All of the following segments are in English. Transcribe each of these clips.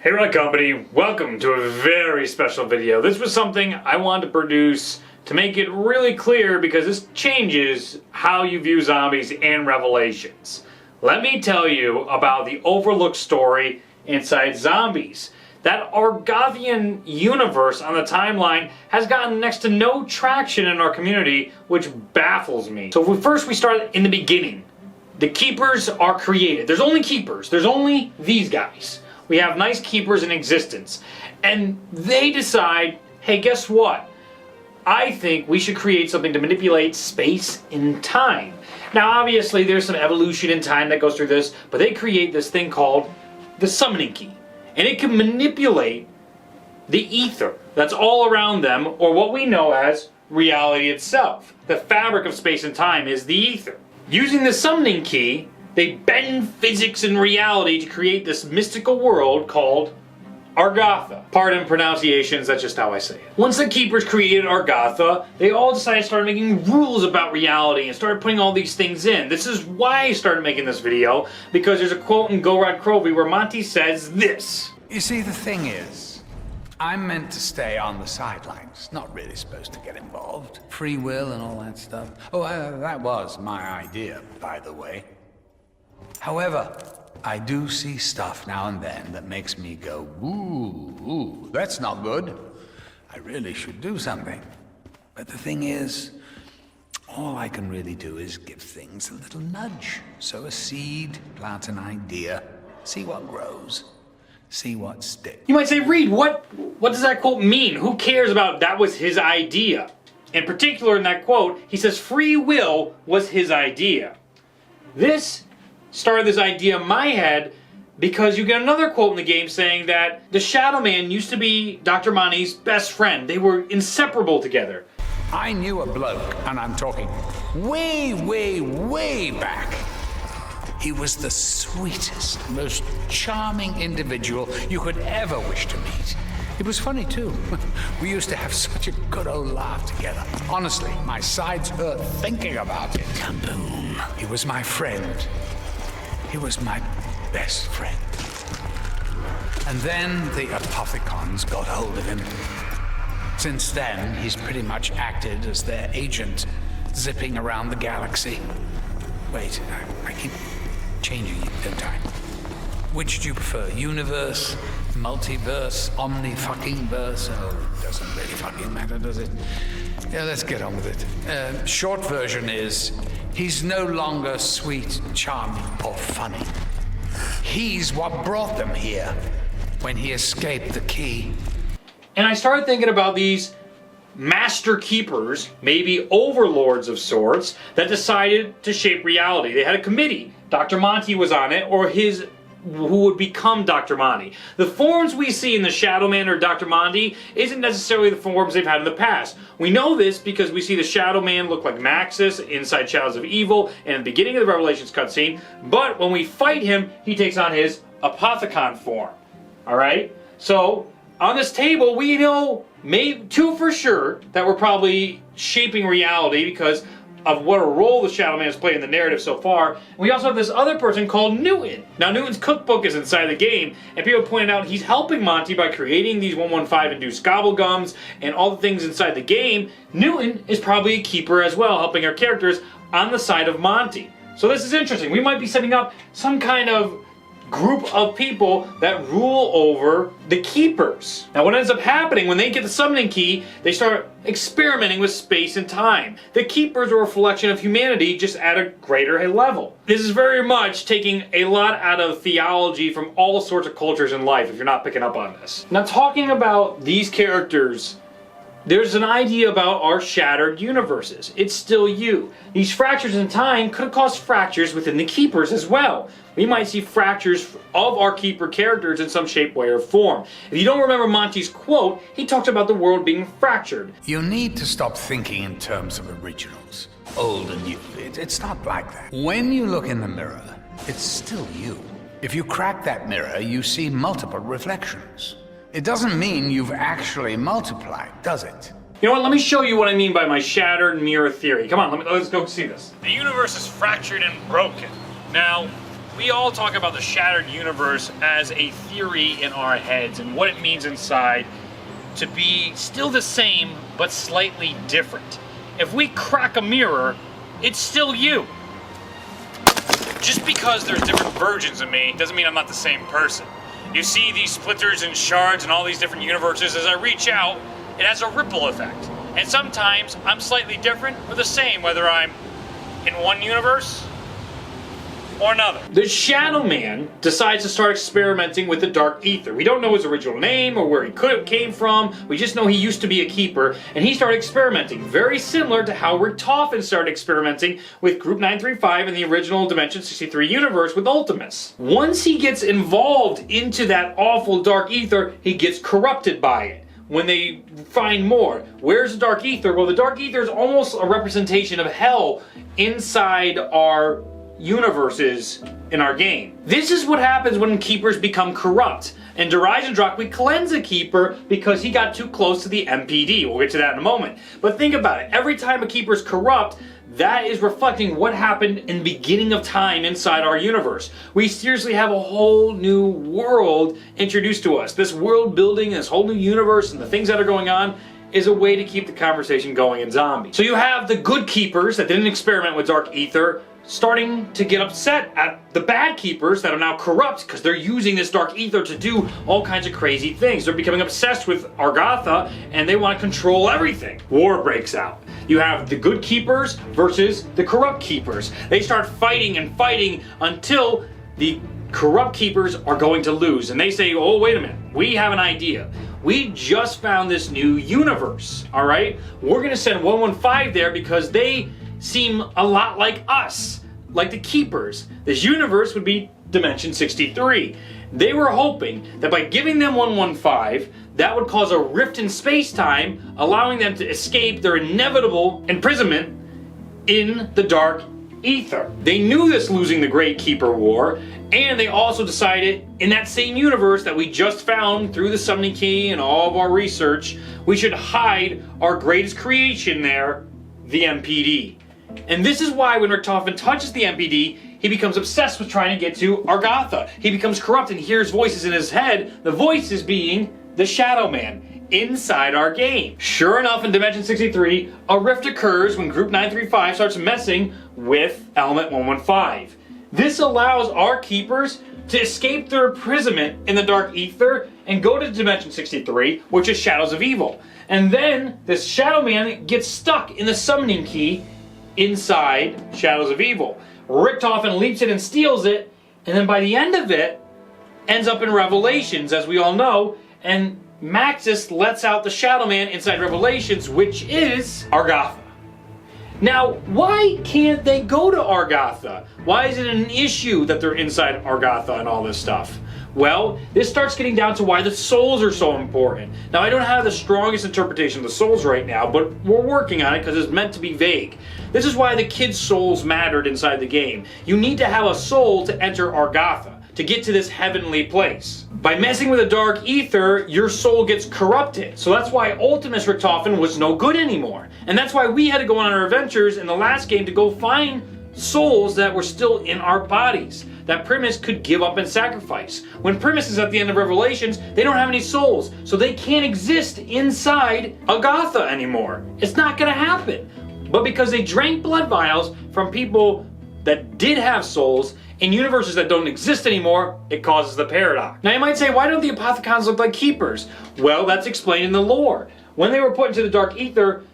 Hey Rod Company, welcome to a very special video. This was something I wanted to produce to make it really clear because this changes how you view zombies and Revelations. Let me tell you about the overlooked story inside zombies. That our Gauffin universe on the timeline has gotten next to no traction in our community, which baffles me. So first we start in the beginning. The Keepers are created. There's only Keepers. There's only these guys. We have nice Keepers in existence. And they decide, hey, guess what? I think we should create something to manipulate space and time. Now, obviously, there's some evolution in time that goes through this, but they create this thing called the summoning key. And it can manipulate the ether that's all around them, or what we know as reality itself. The fabric of space and time is the ether. Using the summoning key, they bend physics and reality to create this mystical world called Argatha. Pardon pronunciations, that's just how I say it. Once the Keepers created Argatha, they all decided to start making rules about reality and started putting all these things in. This is why I started making this video, because there's a quote in Go Rod Crovey where Monty says this. You see, the thing is, I'm meant to stay on the sidelines, not really supposed to get involved. Free will and all that stuff. Oh, that was my idea, by the way. However, I do see stuff now and then that makes me go, ooh, that's not good. I really should do something. But the thing is, all I can really do is give things a little nudge. Sow a seed, plant an idea, see what grows, see what sticks. You might say, Reed, what does that quote mean? Who cares about that was his idea? In particular, in that quote, he says free will was his idea. This started this idea in my head because you get another quote in the game saying that the Shadow Man used to be Dr. Monty's best friend. They were inseparable together. I knew a bloke, and I'm talking way back. He was the sweetest, most charming individual you could ever wish to meet. It was funny too. We used to have such a good old laugh together. Honestly, my sides hurt thinking about it. Kaboom. He was my friend. He was my best friend. And then the Apothicons got hold of him. Since then, he's pretty much acted as their agent, zipping around the galaxy. Wait, I keep changing it, don't I? Which do you prefer? Universe, multiverse, omni-fucking-verse? Oh, it doesn't really fucking matter, does it? Yeah, let's get on with it. Short version is, he's no longer sweet, charming, or funny. He's what brought them here when he escaped the key. And I started thinking about these master keepers, maybe overlords of sorts, that decided to shape reality. They had a committee. Dr. Monty was on it, or who would become Dr. Monty. The forms we see in the Shadow Man or Dr. Monty isn't necessarily the forms they've had in the past. We know this because we see the Shadow Man look like Maxis inside Shadows of Evil and in the beginning of the Revelations cutscene, but when we fight him, he takes on his Apothicon form. Alright? So, on this table, we know two for sure that we're probably shaping reality because of what a role the Shadow Man has played in the narrative so far. And we also have this other person called Newton. Now, Newton's cookbook is inside the game, and people pointed out he's helping Monty by creating these 115-induced gobblegums and all the things inside the game. Newton is probably a keeper as well, helping our characters on the side of Monty. So this is interesting. We might be setting up some kind of group of people that rule over the Keepers. Now what ends up happening when they get the summoning key, they start experimenting with space and time. The Keepers are a reflection of humanity just at a greater level. This is very much taking a lot out of theology from all sorts of cultures in life if you're not picking up on this. Now talking about these characters, there's an idea about our shattered universes. It's still you. These fractures in time could cause fractures within the Keepers as well. We might see fractures of our Keeper characters in some shape, way, or form. If you don't remember Monty's quote, he talks about the world being fractured. You need to stop thinking in terms of originals, old and new. It's not like that. When you look in the mirror, it's still you. If you crack that mirror, you see multiple reflections. It doesn't mean you've actually multiplied, does it? You know what, let me show you what I mean by my shattered mirror theory. Come on, let's go see this. The universe is fractured and broken. Now, We all talk about the shattered universe as a theory in our heads and what it means inside to be still the same but slightly different. If we crack a mirror, it's still you. Just because there's different versions of me doesn't mean I'm not the same person. You see these splitters and shards and all these different universes. As I reach out, it has a ripple effect. And sometimes I'm slightly different or the same, whether I'm in one universe or another. The Shadow Man decides to start experimenting with the Dark Ether. We don't know his original name or where he could have came from. We just know he used to be a keeper, and he started experimenting, very similar to how Richtofen started experimenting with Group 935 in the original Dimension 63 universe with Ultimus. Once he gets involved into that awful Dark Ether, he gets corrupted by it. When they find more, where's the Dark Ether? Well, the Dark Ether is almost a representation of hell inside our universes in our game. This is what happens when keepers become corrupt. In Drak, we cleanse a keeper because he got too close to the MPD. We'll get to that in a moment. But think about it. Every time a keeper is corrupt, that is reflecting what happened in the beginning of time inside our universe. We seriously have a whole new world introduced to us. This world building, this whole new universe, and the things that are going on is a way to keep the conversation going in Zombie. So you have the good keepers that didn't experiment with Dark Ether starting to get upset at the bad keepers that are now corrupt because they're using this Dark Ether to do all kinds of crazy things. They're becoming obsessed with Argatha and they want to control everything. War breaks out. You have the good keepers versus the corrupt keepers. They start fighting and fighting until the corrupt keepers are going to lose. And they say, oh, wait a minute, we have an idea. We just found this new universe, all right? We're going to send 115 there because they seem a lot like us, like the keepers. This universe would be Dimension 63. They were hoping that by giving them 115, that would cause a rift in space-time, allowing them to escape their inevitable imprisonment in the Dark Ether. They knew this losing the Great Keeper War, and they also decided in that same universe that we just found through the summoning key and all of our research, we should hide our greatest creation there, the MPD. And this is why when Richtofen touches the MPD, he becomes obsessed with trying to get to Argatha. He becomes corrupt and hears voices in his head, the voices being the Shadow Man inside our game. Sure enough, in Dimension 63, a rift occurs when Group 935 starts messing with Element 115. This allows our keepers to escape their imprisonment in the Dark Ether and go to Dimension 63, which is Shadows of Evil. And then this Shadow Man gets stuck in the summoning key inside Shadows of Evil. Richtofen leaps in and steals it, and then by the end of it, ends up in Revelations, as we all know, and Maxis lets out the Shadow Man inside Revelations, which is Argatha. Now, why can't they go to Argatha? Why is it an issue that they're inside Argatha and all this stuff? Well, this starts getting down to why the souls are so important. Now, I don't have the strongest interpretation of the souls right now, but we're working on it because it's meant to be vague. This is why the kids' souls mattered inside the game. You need to have a soul to enter Argatha, to get to this heavenly place. By messing with the Dark Ether, your soul gets corrupted. So that's why Ultimus Richtofen was no good anymore. And that's why we had to go on our adventures in the last game to go find souls that were still in our bodies, that Primus could give up and sacrifice. When Primus is at the end of Revelations, they don't have any souls, so they can't exist inside Argatha anymore. It's not gonna happen. But because they drank blood vials from people that did have souls in universes that don't exist anymore, it causes the paradox. Now you might say, why don't the Apothicons look like keepers? Well, that's explained in the lore. When they were put into the Dark Ether,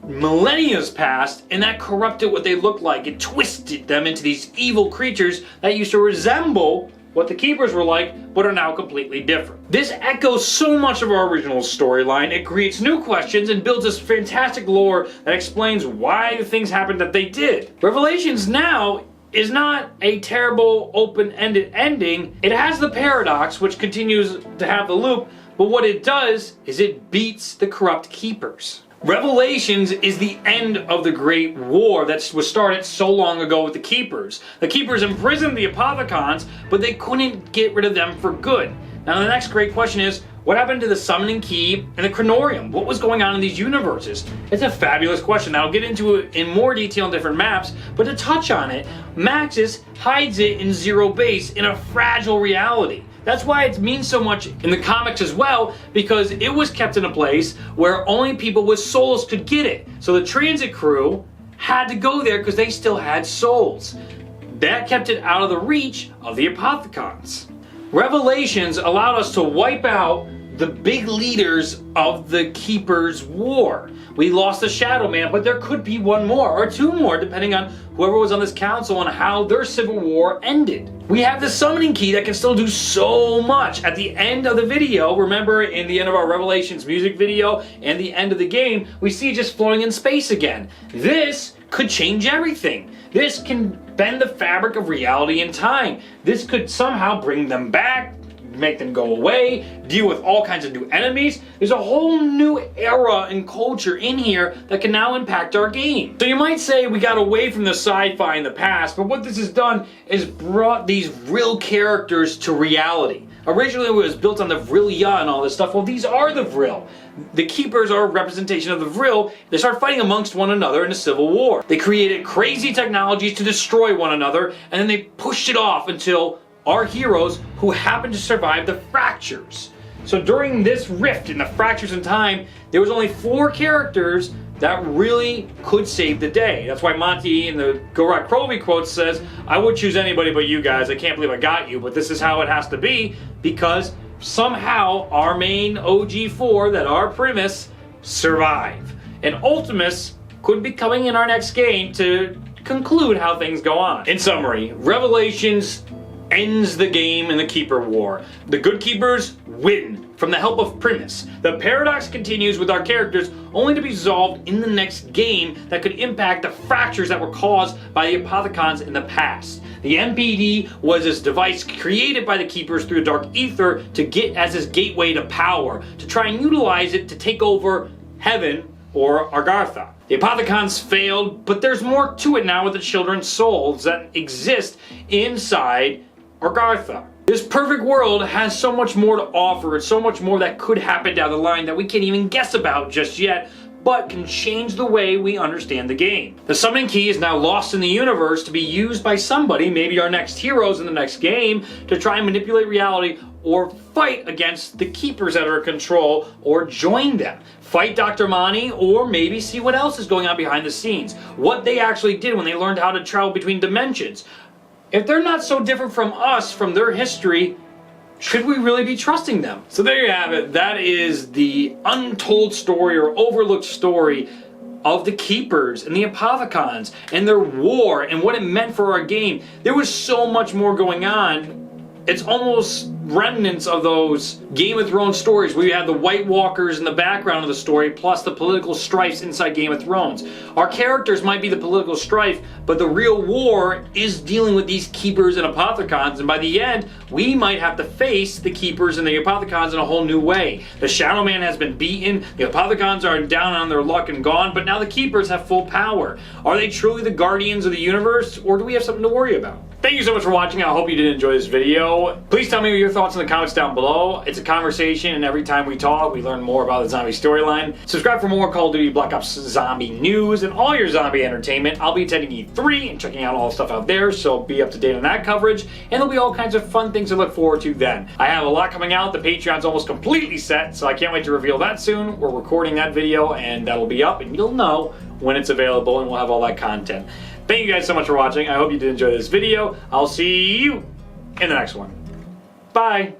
millennia's passed, and that corrupted what they looked like. It twisted them into these evil creatures that used to resemble what the keepers were like, but are now completely different. This echoes so much of our original storyline. It creates new questions and builds this fantastic lore that explains why the things happened that they did. Revelations now is not a terrible open-ended ending. It has the paradox, which continues to have the loop, but what it does is it beats the corrupt keepers. Revelations is the end of the Great War that was started so long ago with the Keepers. The Keepers imprisoned the Apothicons, but they couldn't get rid of them for good. Now the next great question is, what happened to the summoning key and the chronorium? What was going on in these universes? It's a fabulous question. I'll get into it in more detail on different maps, but to touch on it, Maxis hides it in Zero Base in a fragile reality. That's why it means so much in the comics as well, because it was kept in a place where only people with souls could get it. So the transit crew had to go there because they still had souls. That kept it out of the reach of the Apothicons. Revelations allowed us to wipe out the big leaders of the Keepers' War. We lost the Shadow Man, but there could be one more or two more depending on whoever was on this council and how their civil war ended. We have the summoning key that can still do so much. At the end of the video, remember in the end of our Revelations music video and the end of the game, we see it just floating in space again. This could change everything. This can bend the fabric of reality and time. This could somehow bring them back, make them go away, deal with all kinds of new enemies. There's a whole new era and culture in here that can now impact our game. So you might say we got away from the sci-fi in the past, but what this has done is brought these real characters to reality. Originally it was built on the Vrilya and all this stuff. Well, these are the Vril. The Keepers are a representation of the Vril. They start fighting amongst one another in a civil war. They created crazy technologies to destroy one another, and then they pushed it off until our heroes who happened to survive the fractures. So during this rift in the fractures in time, there was only 4 characters that really could save the day. That's why Monty in the Gorod Krovi quote says, "I would choose anybody but you guys. I can't believe I got you, but this is how it has to be," because somehow our main OG4 that are Primus survive. And Ultimus could be coming in our next game to conclude how things go on. In summary, Revelations ends the game in the Keeper War. The good Keepers win from the help of Primus. The paradox continues with our characters only to be resolved in the next game that could impact the fractures that were caused by the Apothicons in the past. The MPD was this device created by the Keepers through the Dark Ether to get as his gateway to power, to try and utilize it to take over heaven or Argartha. The Apothicons failed, but there's more to it now with the children's souls that exist inside Argartha. This perfect world has so much more to offer, and so much more that could happen down the line that we can't even guess about just yet, but can change the way we understand the game. The summoning key is now lost in the universe to be used by somebody, maybe our next heroes in the next game, to try and manipulate reality or fight against the Keepers that are in control, or join them. Fight Dr. Monty, or maybe see what else is going on behind the scenes. What they actually did when they learned how to travel between dimensions. If they're not so different from us, from their history, should we really be trusting them? So there you have it. That is the untold story or overlooked story of the Keepers and the Apothicons and their war and what it meant for our game. There was so much more going on. It's almost remnants of those Game of Thrones stories where you have the White Walkers in the background of the story, plus the political strifes inside Game of Thrones. Our characters might be the political strife, but the real war is dealing with these Keepers and Apothicons, and by the end, we might have to face the Keepers and the Apothicons in a whole new way. The Shadow Man has been beaten, the Apothicons are down on their luck and gone, but now the Keepers have full power. Are they truly the guardians of the universe, or do we have something to worry about? Thank you so much for watching. I hope you did enjoy this video. Please tell me your thoughts in the comments down below. It's a conversation, and every time we talk, we learn more about the zombie storyline. Subscribe for more Call of Duty Black Ops zombie news and all your zombie entertainment. I'll be attending E3 and checking out all the stuff out there, so be up to date on that coverage, and there'll be all kinds of fun things to look forward to then. I have a lot coming out. The Patreon's almost completely set, so I can't wait to reveal that soon. We're recording that video, and that'll be up, and you'll know when it's available, and we'll have all that content. Thank you guys so much for watching. I hope you did enjoy this video. I'll see you in the next one. Bye.